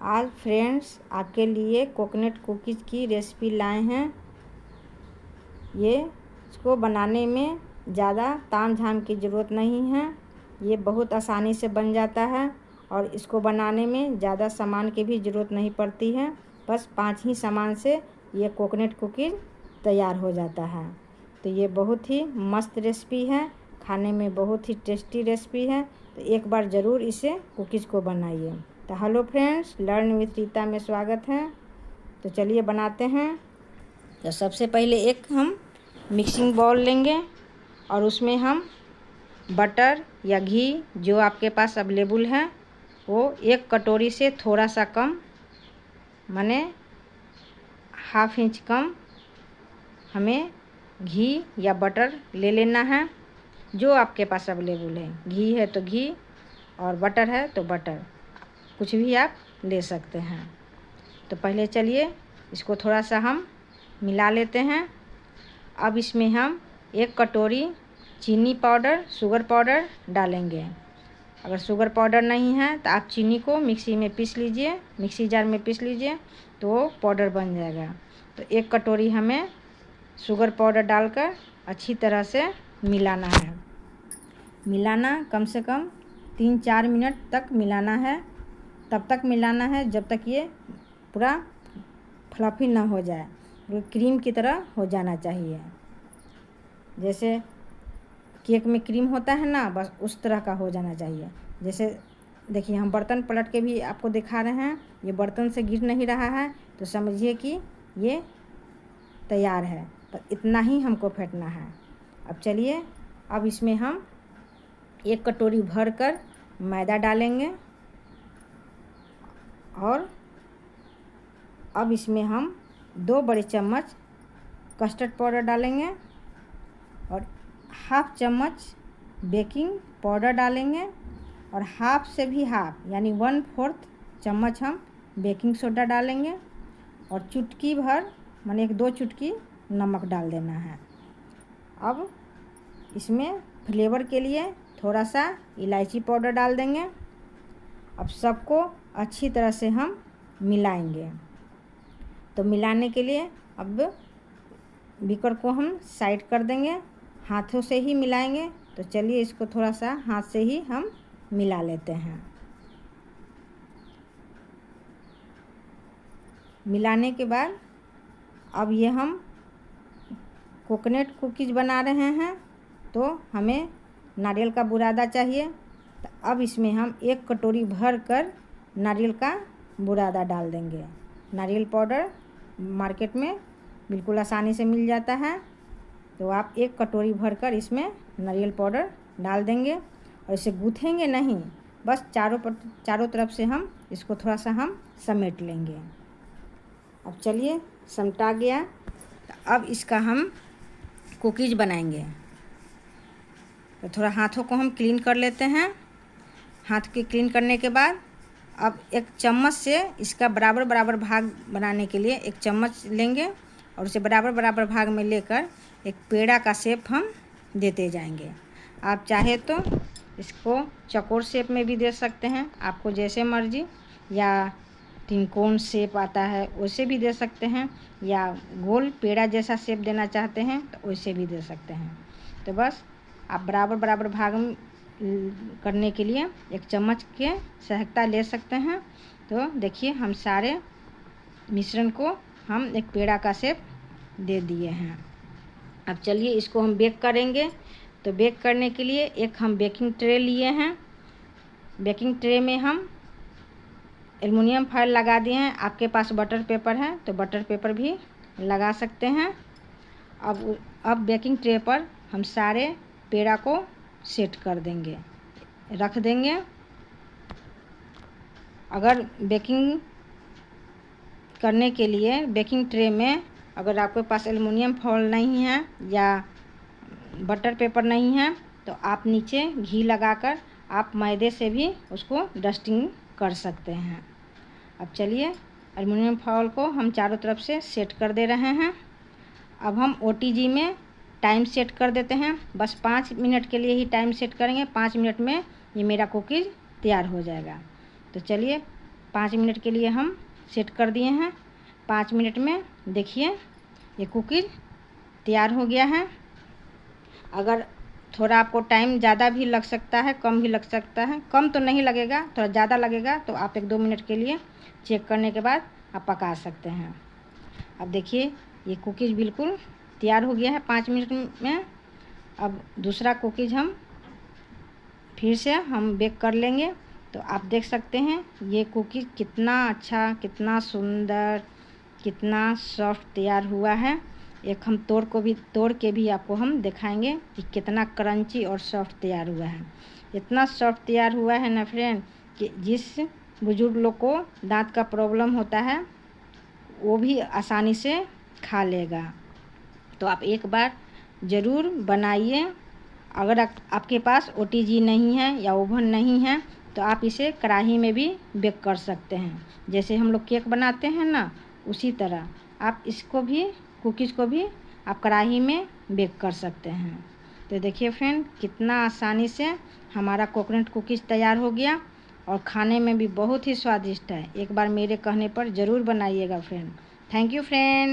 आज फ्रेंड्स आपके लिए कोकोनट कुकीज़ की रेसिपी लाए हैं। इसको बनाने में ज़्यादा ताम झाम की ज़रूरत नहीं है। ये बहुत आसानी से बन जाता है और इसको बनाने में ज़्यादा सामान की भी ज़रूरत नहीं पड़ती है। बस 5 ही सामान से ये कोकोनट कुकीज़ तैयार हो जाता है। तो ये बहुत ही मस्त रेसिपी है, खाने में बहुत ही टेस्टी रेसिपी है। तो एक बार ज़रूर इसे कुकीज़ को बनाइए। तो hello friends, learn with Rita में स्वागत है। तो चलिए बनाते हैं। तो सबसे पहले एक हम मिक्सिंग बाउल लेंगे और उसमें हम बटर या घी जो आपके पास अवेलेबल है वो 1 कटोरी से थोड़ा सा कम, माने ½ इंच कम हमें घी या बटर ले लेना है। जो आपके पास अवेलेबल है, घी है तो घी और बटर है तो बटर, कुछ भी आप ले सकते हैं। तो पहले चलिए इसको थोड़ा सा हम मिला लेते हैं। अब इसमें हम 1 कटोरी चीनी पाउडर, शुगर पाउडर डालेंगे। अगर शुगर पाउडर नहीं है तो आप चीनी को मिक्सी में पीस लीजिए, मिक्सी जार में पीस लीजिए तो पाउडर बन जाएगा। तो 1 कटोरी हमें शुगर पाउडर डालकर अच्छी तरह से मिलाना है। मिलाना कम से कम 3-4 मिनट तक मिलाना है। तब तक मिलाना है जब तक ये पूरा फ्लफी ना हो जाए, क्रीम की तरह हो जाना चाहिए। जैसे केक में क्रीम होता है ना, बस उस तरह का हो जाना चाहिए। जैसे देखिए, हम बर्तन पलट के भी आपको दिखा रहे हैं, ये बर्तन से गिर नहीं रहा है तो समझिए कि ये तैयार है। पर इतना ही हमको फेंटना है। अब चलिए, अब इसमें हम 1 कटोरी भर कर मैदा डालेंगे और अब इसमें हम 2 बड़े चम्मच कस्टर्ड पाउडर डालेंगे और ½ चम्मच बेकिंग पाउडर डालेंगे और हाफ से भी हाफ यानी 1/4 चम्मच हम बेकिंग सोडा डालेंगे और चुटकी भर, माने 1-2 चुटकी नमक डाल देना है। अब इसमें फ्लेवर के लिए थोड़ा सा इलायची पाउडर डाल देंगे। अब सबको अच्छी तरह से हम मिलाएंगे। तो मिलाने के लिए अब बीकर को हम साइड कर देंगे, हाथों से ही मिलाएंगे। तो चलिए इसको थोड़ा सा हाथ से ही हम मिला लेते हैं। मिलाने के बाद अब ये हम कोकोनट कुकीज़ बना रहे हैं तो हमें नारियल का बुरादा चाहिए। तो अब इसमें हम 1 कटोरी भर कर नारियल का बुरादा डाल देंगे। नारियल पाउडर मार्केट में बिल्कुल आसानी से मिल जाता है। तो आप 1 कटोरी भर कर इसमें नारियल पाउडर डाल देंगे और इसे गूँथेंगे नहीं, बस चारों तरफ से हम इसको थोड़ा सा हम समेट लेंगे। अब चलिए, समटा गया। तो अब इसका हम कुकीज़ बनाएंगे। तो थोड़ा हाथों को हम क्लीन कर लेते हैं। हाथ के क्लीन करने के बाद अब 1 चम्मच से इसका बराबर बराबर भाग बनाने के लिए 1 चम्मच लेंगे और उसे बराबर बराबर भाग में लेकर एक पेड़ा का शेप हम देते जाएंगे। आप चाहे तो इसको चौकोर शेप में भी दे सकते हैं, आपको जैसे मर्जी, या तिनकोन शेप आता है वैसे भी दे सकते हैं, या गोल पेड़ा जैसा शेप देना चाहते हैं तो वैसे भी दे सकते हैं। तो बस आप बराबर बराबर भाग करने के लिए 1 चम्मच के सहायता ले सकते हैं। तो देखिए, हम सारे मिश्रण को हम एक पेड़ा का शेप दे दिए हैं। अब चलिए इसको हम बेक करेंगे। तो बेक करने के लिए एक हम बेकिंग ट्रे लिए हैं। बेकिंग ट्रे में हम एल्युमिनियम फॉयल लगा दिए हैं। आपके पास बटर पेपर है तो बटर पेपर भी लगा सकते हैं। अब बेकिंग ट्रे पर हम सारे पेड़ा को सेट कर देंगे, रख देंगे। अगर बेकिंग करने के लिए बेकिंग ट्रे में अगर आपके पास एल्युमिनियम फॉयल नहीं है या बटर पेपर नहीं है तो आप नीचे घी लगाकर आप मैदे से भी उसको डस्टिंग कर सकते हैं। अब चलिए, एल्युमिनियम फॉयल को हम चारों तरफ से सेट कर दे रहे हैं। अब हम OTG में टाइम सेट कर देते हैं। बस 5 मिनट के लिए ही टाइम सेट करेंगे। 5 मिनट में ये मेरा कुकीज़ तैयार हो जाएगा। तो चलिए 5 मिनट के लिए हम सेट कर दिए हैं। 5 मिनट में देखिए ये कुकीज़ तैयार हो गया है। अगर थोड़ा आपको टाइम ज़्यादा भी लग सकता है, कम भी लग सकता है, कम तो नहीं लगेगा, थोड़ा ज़्यादा लगेगा, तो आप 1-2 मिनट के लिए चेक करने के बाद आप पका सकते हैं। अब देखिए ये कुकीज़ बिल्कुल तैयार हो गया है 5 मिनट में। अब दूसरा कुकीज़ हम फिर से हम बेक कर लेंगे। तो आप देख सकते हैं ये कुकीज़ कितना अच्छा, कितना सुंदर, कितना सॉफ्ट तैयार हुआ है। एक हम तोड़ के भी आपको हम दिखाएंगे कि कितना क्रंची और सॉफ्ट तैयार हुआ है। इतना सॉफ्ट तैयार हुआ है ना फ्रेंड कि जिस बुजुर्ग लोग को दांत का प्रॉब्लम होता है वो भी आसानी से खा लेगा। तो आप एक बार ज़रूर बनाइए। अगर आपके पास OTG नहीं है या ओवन नहीं है तो आप इसे कढ़ाई में भी बेक कर सकते हैं। जैसे हम लोग केक बनाते हैं ना, उसी तरह आप इसको भी, कुकीज़ को भी आप कढ़ाई में बेक कर सकते हैं। तो देखिए फ्रेंड कितना आसानी से हमारा कोकोनट कुकीज़ तैयार हो गया और खाने में भी बहुत ही स्वादिष्ट है। एक बार मेरे कहने पर ज़रूर बनाइएगा फ्रेंड। Thank you friend.